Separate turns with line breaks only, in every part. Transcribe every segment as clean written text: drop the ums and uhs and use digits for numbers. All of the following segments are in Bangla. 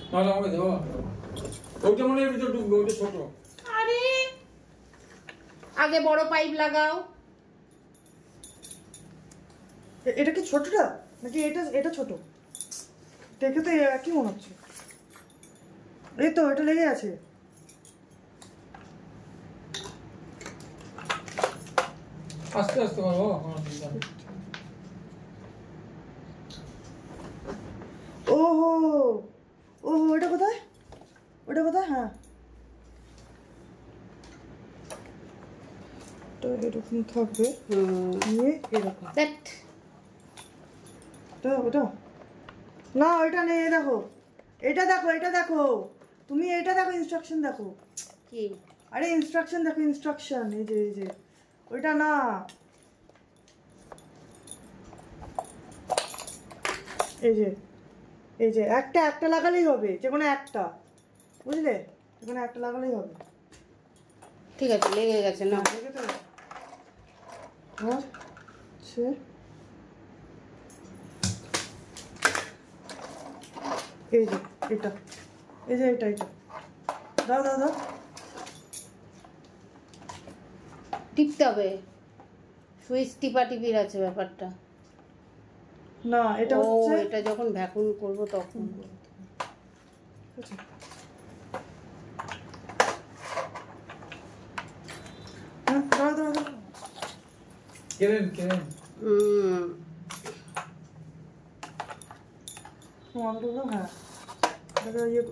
তাহলে আমাকে দেবো ওইটা মনে হয় ভিতরে ঢুকবে ওইটা ছোট
আরে আগে বড় পাইপ লাগাও
এটা কি ছোটটা নাকি এটা এটা ছোট দেখে তো একই মনে হচ্ছে এই তো এটা লেগে আছে
আস্তে আস্তে করো
ওহো ওহো ওটা কোথায় হ্যাঁ তো এরকম থাকবে নিয়ে এরকম ওটা না ওইটা নেই এটা দেখো তুমি এটা দেখো ইনস্ট্রাকশন দেখো
কি
আরে ইনস্ট্রাকশন দেখো ইনস্ট্রাকশন এই যে ওইটা না এই যে একটা লাগালেই হবে যে কোনো একটা বুঝলে যে কোনো একটা লাগালেই হবে
ঠিক আছে লেগে গেছে না
লেগে তো আর এই যে এটা দাও
টিপতে হবে সুইচ টিপির আছে ব্যাপারটা
না এটা হচ্ছে
এটা যখন ভ্যাকুম করব তখন
কেন
হ্যাঁ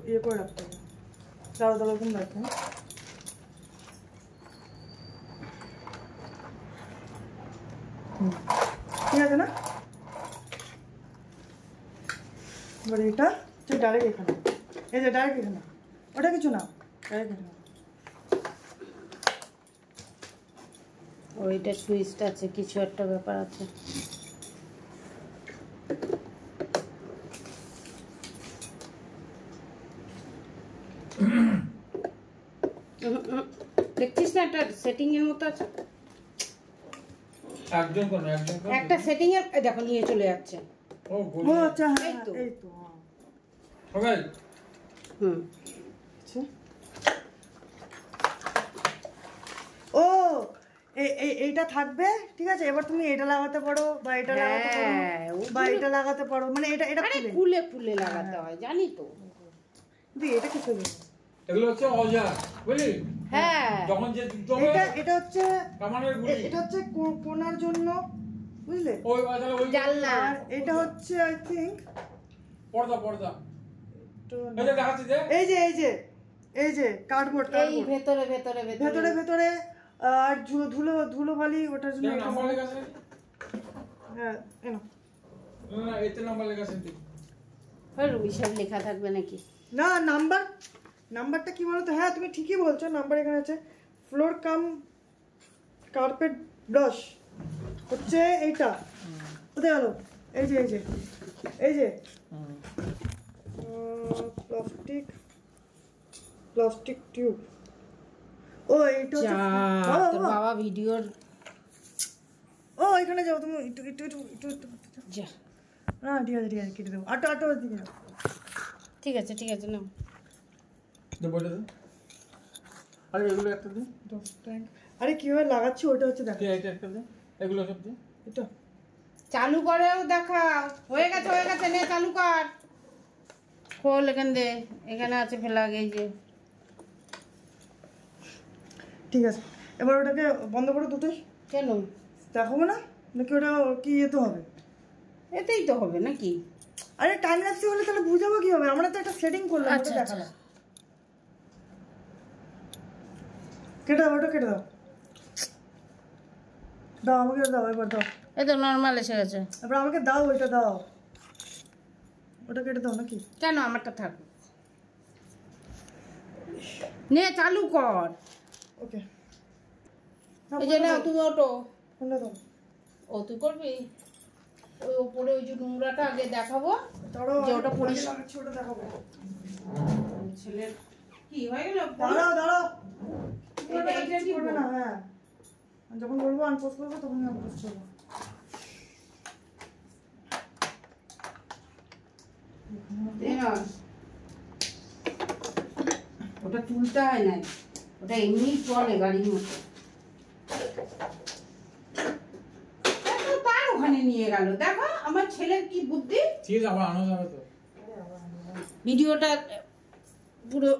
ইয়ে করে রাখতে হবে দাঁড়া এরকম রাখতে ঠিক আছে না এবার এটা ডাইরেক্ট এখানে এই যে ডাইরেক্ট এখানে ওটা কিছু না ডাইরেক্ট এখানে
ওইটা সুইচটা আছে কিছু একটা ব্যাপার আছে দেখছিস না একটা সেটিং এর মতো আছে
একজন
একটা সেটিং এর দেখো নিয়ে চলে যাচ্ছে
ও
আচ্ছা এই তো
ওকে
আচ্ছা ও এইটা থাকবে ঠিক আছে এবার তুমি এটা লাগাতে পারো বা এটা লাগাতে পারো মানে এটা
ফুলে লাগাতে হয় জানি তো
এটা কি চলবে
এগুলো হচ্ছে অজার বুঝলি
হ্যাঁ
যখন যে
এটা হচ্ছে
কামানের গুলি
এটা হচ্ছে কোণার জন্য বুঝলে
ওই তাহলে ওই
জানলা
আর এটা হচ্ছে আই থিংক
পর্দা এই যে দেখাচ্ছি যে
এই যে কার্ডবোর্ড
এই ভেতরে
আর ধুলোবালি ওটার জন্য
নাম্বার লেখা আছে
হ্যাঁ এনো
না এতে নাম্বার লেখা আছে
বিশাল লেখা থাকবে নাকি
না নাম্বারটা কি বলতো হ্যাঁ তুমি ঠিকই বলছো নাম্বার এখানে আছে ফ্লোর কাম কার্পেট ব্রাশ হচ্ছে এইটা কোথায় গেল এই যে প্লাস্টিক টিউব ও এইটা
তোর বাবা ভিডিওর
ও এখানে যাও তুমি একটু
যা
না ঠিক আছে কেটে দেবো আটো দিকে যাও
ঠিক আছে না
বলে দে আরে এগুলো একটা দে
10 টাকা আরে কিভাবে লাগাচ্ছি ওটা হচ্ছে দেখো
এটা একটা দে এগুলো সব দে
এটা
চালু করেও দেখা হয়ে গেছে নে চালু কর খোল এখানে আছে ফেলা এই যে
ঠিক আছে এবার ওটাকে বন্ধ করে দুটোই
কেন
দেখাবো না নাকি ওটা কি যেতে হবে
এতেই তো হবে নাকি
আরে টাইম ল্যাপসে হলে তাহলে বুঝাবো কি হবে আমরা তো একটা সেটিং করলাম ওটা দেখালাম কেটে দাও আমাকে দাও এবার দাও
এই তো নর্মাল এসে গেছে
এবার আমাকে দাও ওইটা দাও ওটা কেটে দাও নাকি
কেন আমারটা থাক নে চালু কর
ওকে
এই যে না তুমি ওটো
কোনটা দাও
ও তুই করবি ওই উপরে ওই যে নোংরাটা আগে দেখাবো যে ওটা পরিষ্কার
ওটা দেখাবো
ছেলের কি হয়ে গেল
দাঁড়াও
এটা কি
করবে না হ্যাঁ যখন বলবো আনপোজ করবো তখন আনপোজ করবো
ওটা তুলতে হয় না, ওটা এমনি চলে গাড়ির মতো। তার ওখানে নিয়ে গেল, দেখো আমার ছেলের কি বুদ্ধি।
ঠিক আছে, আবার আনো যাবে তো।
ভিডিওটা পুরো